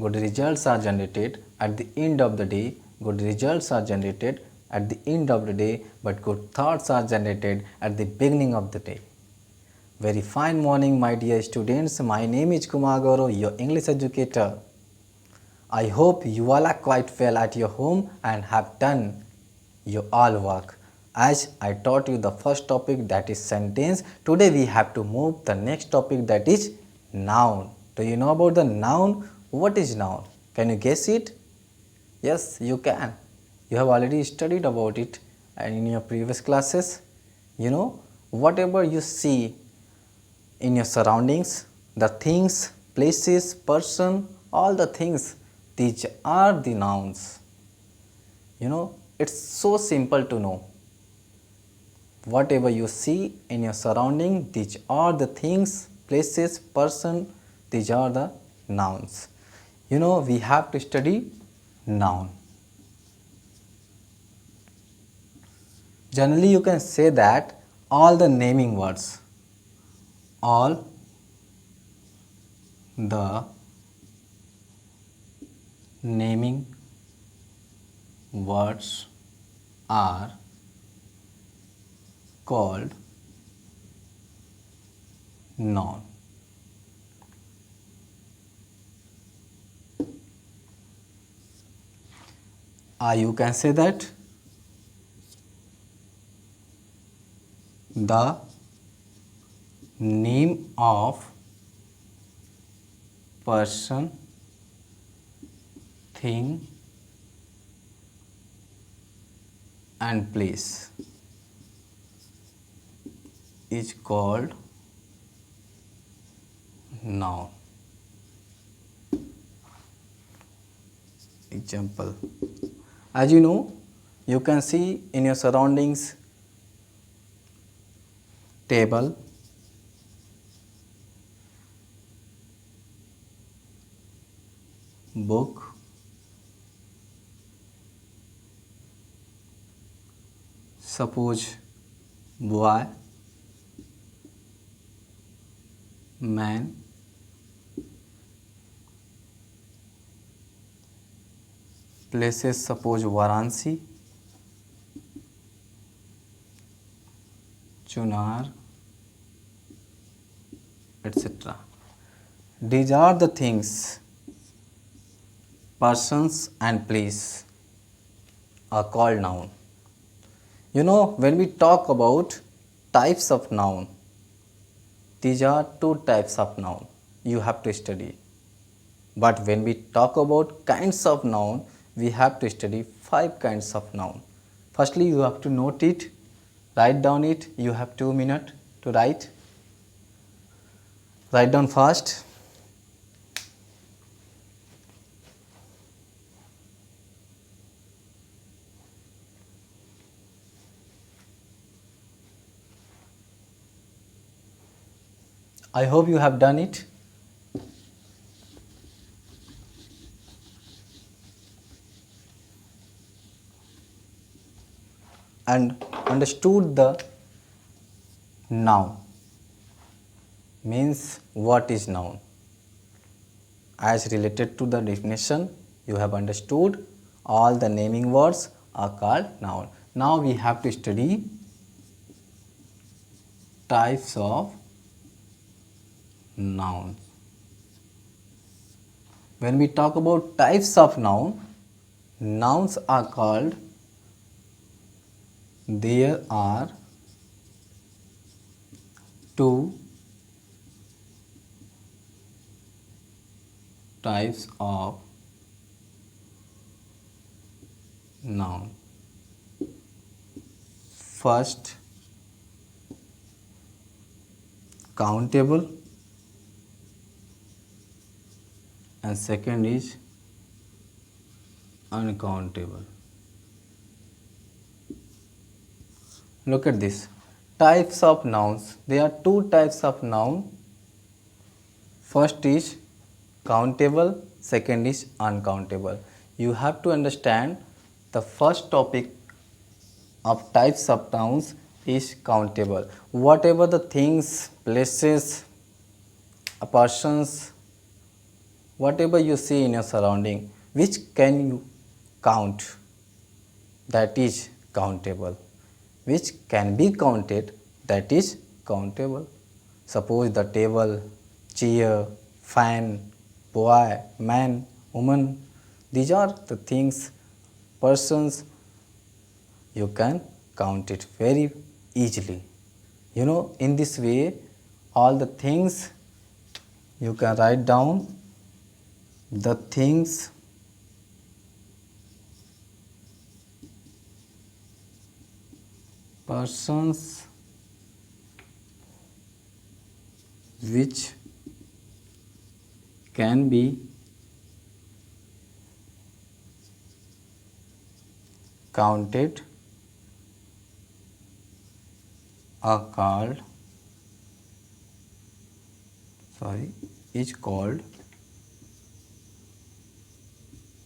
good results are generated at the end of the day. Good results are generated at the end of the day, but good thoughts are generated at the beginning of the day. Very fine morning, my dear students. My name is Kumar Gaurav, your English educator. I hope you all are quite well at your home and have done your all work. As I taught you the first topic, that is sentence, today we have to move the next topic, that is noun. Do you know about the noun? What is noun? Can you guess it? Yes, you can. You have already studied about it in your previous classes. You know, whatever you see in your surroundings, the things, places, person, all the things, these are the nouns. You know, it's so simple to know. Whatever you see in your surrounding, these are the things, places, person, these are the nouns. You know, we have to study noun. Generally, you can say that all the naming words, all the naming words are called noun. You can say that the name of person, thing and place is called noun. Example, as you know, you can see in your surroundings table, book, suppose boy, man, places, suppose Varanasi, Chunar, etc. These are the things, persons and place are called noun. You know, when we talk about types of noun, these are two types of noun you have to study. But when we talk about kinds of noun, we have to study 5 kinds of noun. Firstly, you have to note it, write down it. You have 2 minutes to write. Write down fast. I hope you have done it. And understood the noun. Means what is noun? As related to the definition, you have understood all the naming words are called noun. Now we have to study types of nouns. When we talk about types of noun, nouns are called, there are 2 types of noun. First, countable, and second is uncountable. Look at this. Types of nouns. There are 2 types of noun. First is countable, second is uncountable. You have to understand the first topic of types of nouns is countable. Whatever the things, places, persons, whatever you see in your surrounding, which can you count, that is countable. Which can be counted, that is countable. Suppose the table, chair, fan, boy, man, woman, these are the things, persons, you can count it very easily. In this way, all the things you can write down, the things persons which can be counted are called is called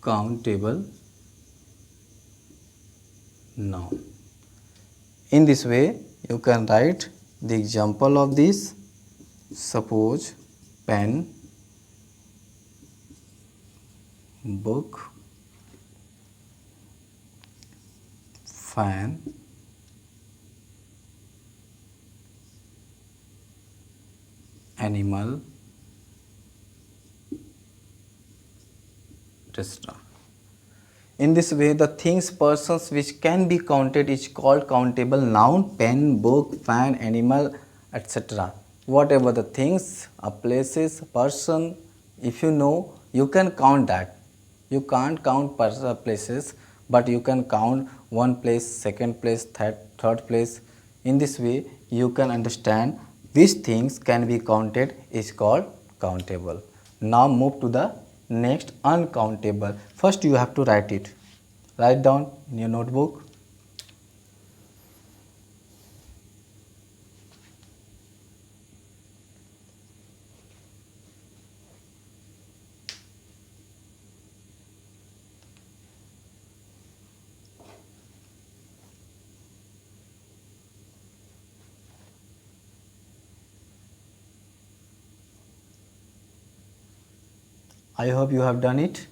countable noun. In this way, you can write the example of this. Suppose pen, book, fan, animal, etc. In this way, the things, persons which can be counted is called countable noun. Pen, book, fan, animal, etc. Whatever the things, places, person, if you know, you can count that. You can't count places, but you can count one place, second place, third place. In this way, you can understand which things can be counted is called countable. Now move to the next, uncountable. First you have to write it. Write down in your notebook. I hope you have done it.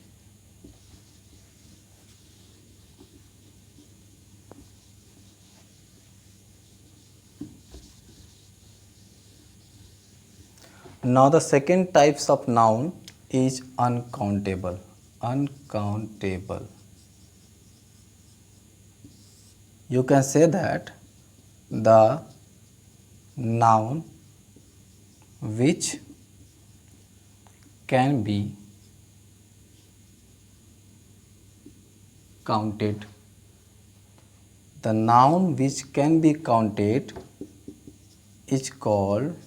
Now the second types of noun is uncountable. Uncountable. You can say that the noun which can be counted. The noun which can be counted is called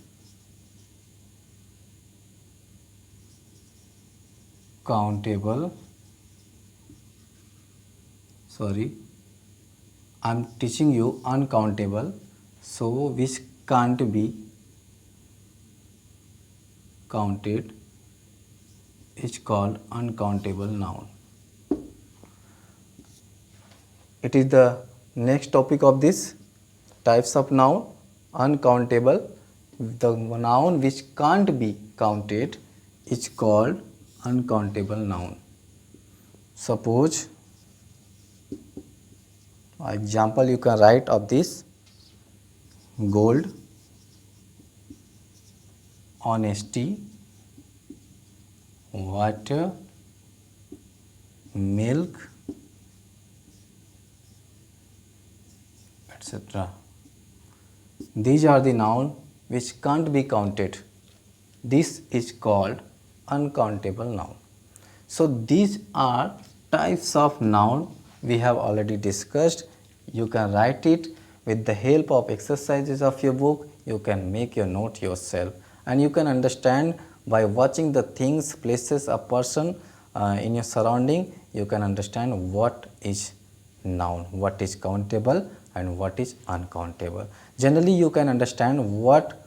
countable. I am teaching you uncountable, so which can't be counted is called uncountable noun. It is the next topic of this types of noun, uncountable. The noun which can't be counted is called uncountable noun. Suppose, example you can write of this: gold, honesty, water, milk, etc. These are the nouns which can't be counted. This is called uncountable noun. So these are types of noun we have already discussed. You can write it with the help of exercises of your book. You can make your note yourself, and you can understand by watching the things, places, a person in your surrounding. You can understand what is noun, what is countable and what is uncountable. Generally you can understand what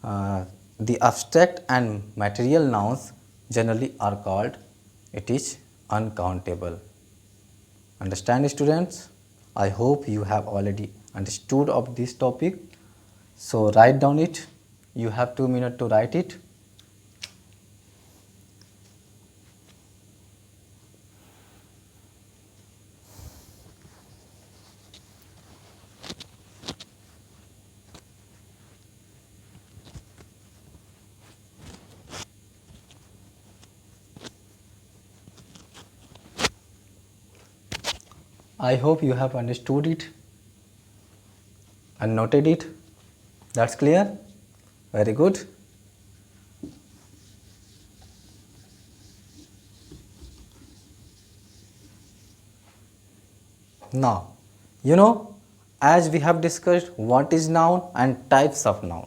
the abstract and material nouns generally are called. It is uncountable. Understand, students? I hope you have already understood of this topic. So write down it. You have 2 minutes to write it. I hope you have understood it and noted it. That's clear? Very good. Now, as we have discussed what is noun and types of noun.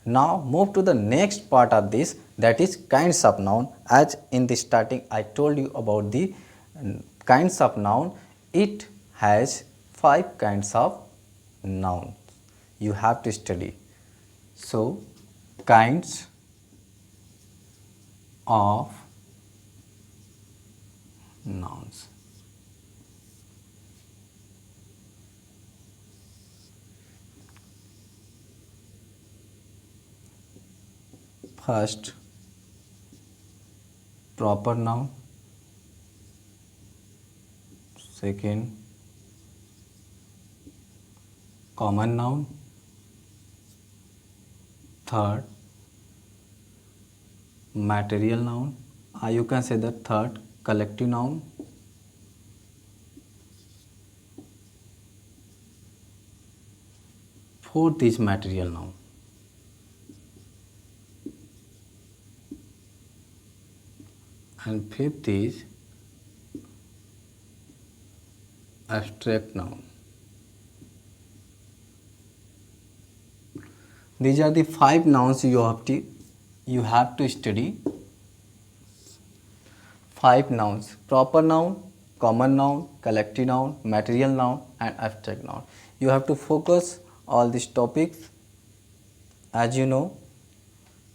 Now move to the next part of this, that is kinds of noun. As in the starting I told you about the kinds of noun. It has 5 kinds of nouns. You have to study. So, kinds of nouns. First, proper noun. Second, common noun. Third, material noun. You can say the third, collective noun. Fourth is material noun. And fifth is abstract noun. These are the 5 nouns you have to study. 5 nouns: proper noun, common noun, collective noun, material noun and abstract noun. You have to focus all these topics. As you know,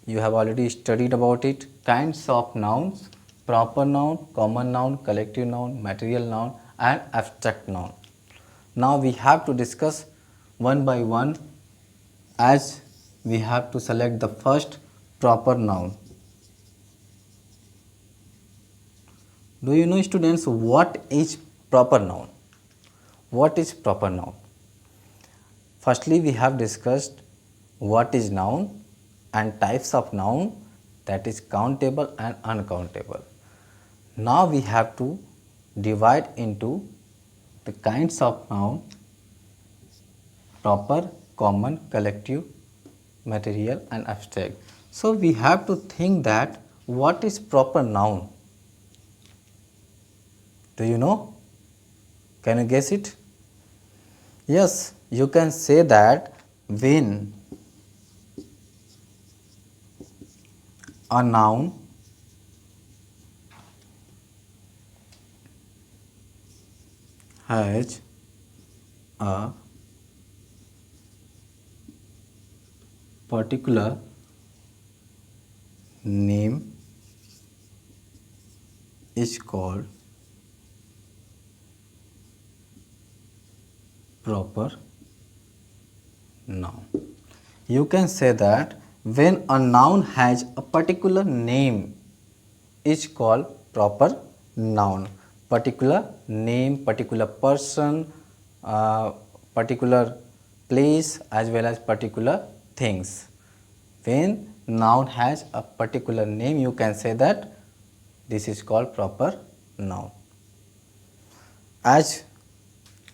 you have already studied about it. Kinds of nouns: proper noun, common noun, collective noun, material noun and abstract noun. Now we have to discuss one by one, as we have to select the first, proper noun. Do you know, students, what is proper noun? What is proper noun? Firstly, we have discussed what is noun and types of noun, that is countable and uncountable. Now we have to divide into the kinds of noun: proper, common, collective, material and abstract. So we have to think that what is proper noun? Do you know? Can you guess it? Yes, you can say that when a noun has a particular name is called proper noun. You can say that when a noun has a particular name is called proper noun. Particular name, particular person, particular place as well as particular things. When noun has a particular name, you can say that this is called proper noun. As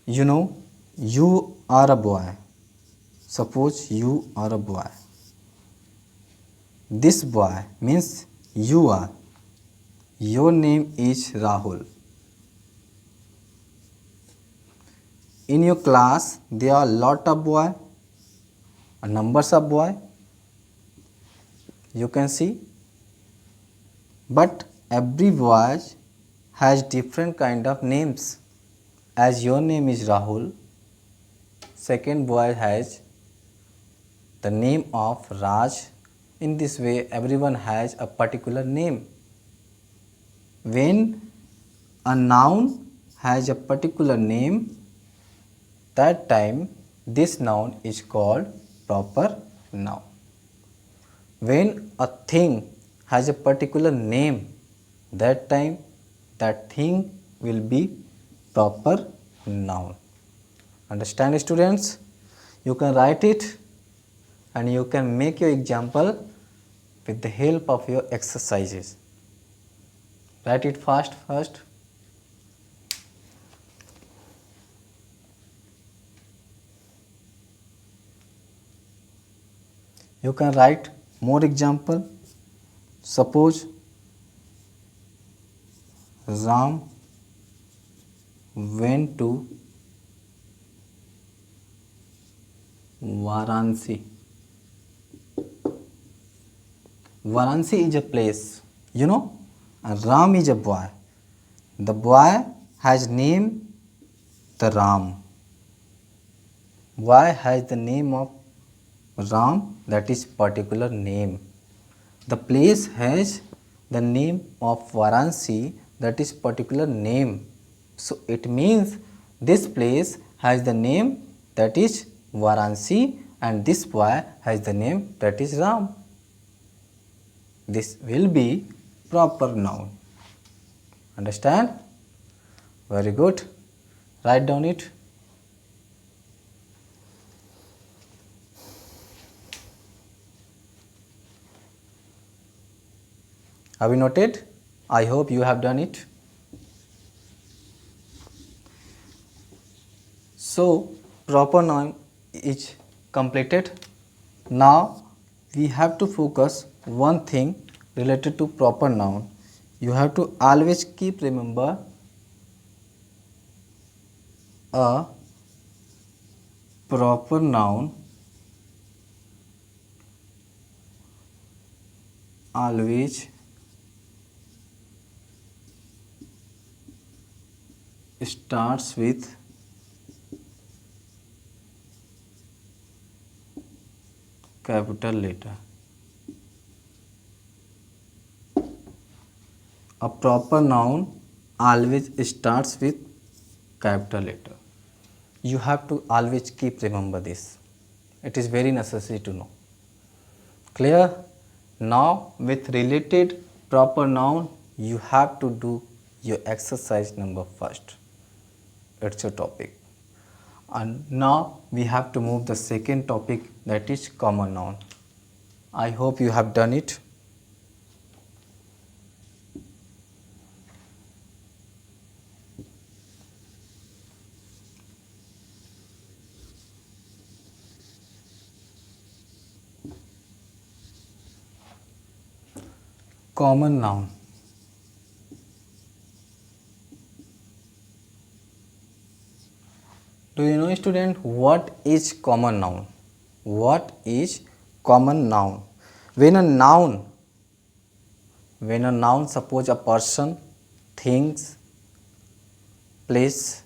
you know, you are a boy. Suppose you are a boy. This boy means you are. Your name is Rahul. In your class, there are lot of boys, numbers of boys. You can see, but every boy has different kind of names. As your name is Rahul, second boy has the name of Raj. In this way, everyone has a particular name. When a noun has a particular name, that time this noun is called proper noun. When a thing has a particular name, that time that thing will be proper noun. Understand, students? You can write it and you can make your example with the help of your exercises. Write it first. You can write more example. Suppose Ram went to Varanasi. Varanasi is a place, you know, and Ram is a boy. The boy has name the Ram. Boy has the name of Ram, that is particular name. The place has the name of Varanasi, that is particular name. So it means this place has the name that is Varanasi and this boy has the name that is Ram. This will be proper noun. Understand? Very good. Write down it. Have you noted? I hope you have done it. So, proper noun is completed. Now, we have to focus one thing related to proper noun. You have to always keep remember a proper noun always starts with capital letter. A proper noun always starts with capital letter. You have to always keep remember this. It is very necessary to know. Clear? Now with related proper noun you have to do your exercise number first. It's your topic. And now we have to move the second topic, that is common noun. I hope you have done it. Common noun. Do you know, student, what is common noun? What is common noun? When a noun, suppose a person, things, place,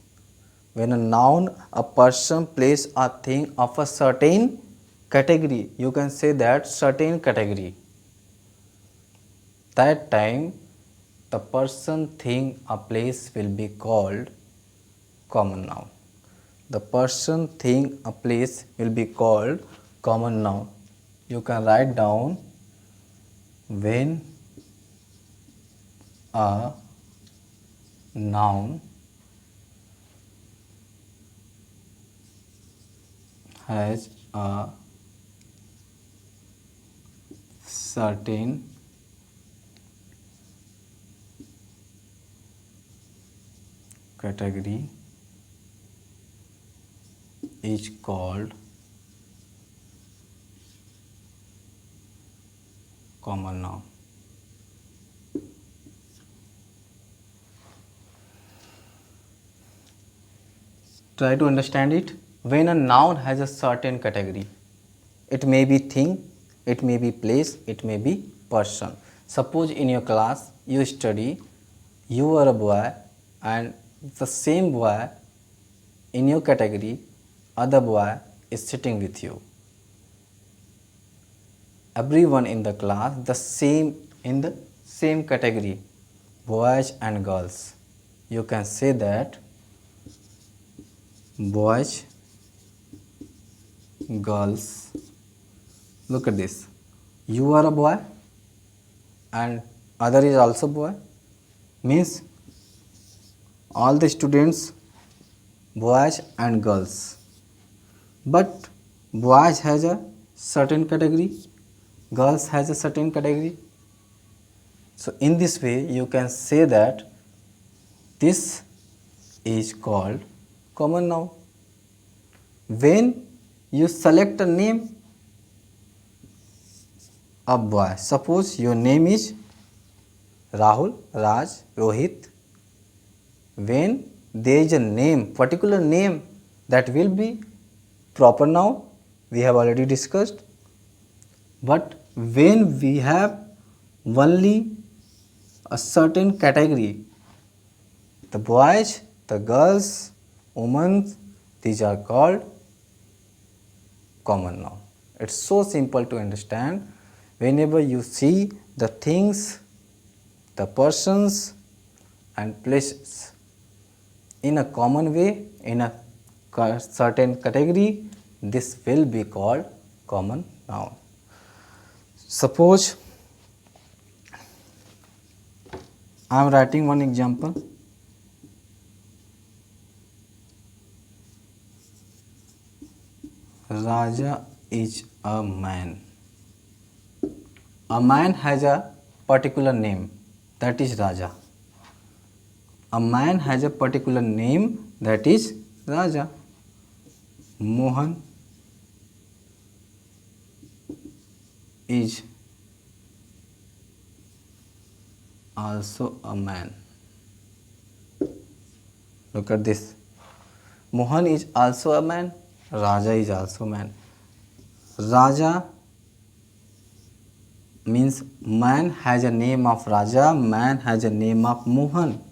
when a noun, a person, place, a thing of a certain category, you can say that certain category. That time the person, thing, a place will be called common noun. The person, thing, a place will be called common noun. You can write down when a noun has a certain category is called common noun. Try to understand it. When a noun has a certain category, it may be thing, it may be place, it may be person. Suppose in your class you study, you are a boy and the same boy in your category, other boy is sitting with you. Everyone in the class the same in the same category, boys and girls. You can say that boys, girls. Look at this. You are a boy and other is also boy. Means all the students boys and girls. But boys has a certain category, girls has a certain category. So in this way you can say that this is called common noun. When you select a name a boy. Suppose your name is Rahul, Raj, Rohit. When there is a name, particular name, that will be proper noun, we have already discussed. But when we have only a certain category, the boys, the girls, women, these are called common noun. It's so simple to understand. Whenever you see the things, the persons and places in a common way, in a certain category, this will be called common noun. Suppose I am writing one example. Raja is a man. A man has a particular name, that is Raja. A man has a particular name, that is Raja. Mohan is also a man. Look at this. Mohan is also a man. Raja is also a man. Raja means man has a name of Raja, man has a name of Mohan.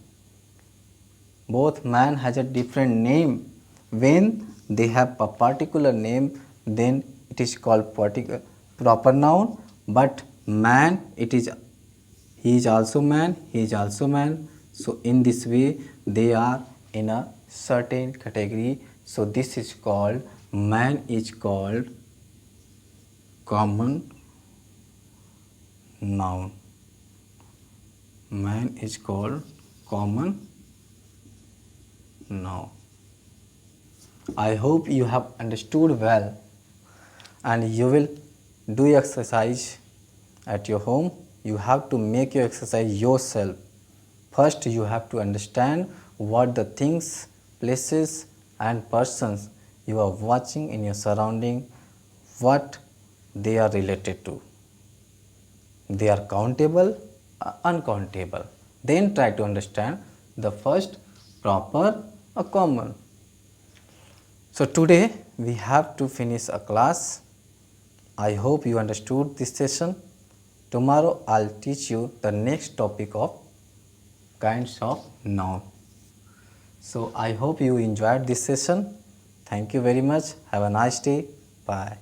Both man has a different name. When they have a particular name, then it is called proper noun. But man, he is also man, he is also man. So in this way, they are in a certain category. So this is called, man is called common noun. Man is called common noun. I hope you have understood well, and you will do exercise at your home. You have to make your exercise yourself. First, you have to understand what the things, places and persons you are watching in your surrounding, what they are related to. They are countable or uncountable. Then try to understand the first, proper or common. So today we have to finish a class. I hope you understood this session. Tomorrow I'll teach you the next topic of kinds of noun. So I hope you enjoyed this session. Thank you very much. Have a nice day. Bye.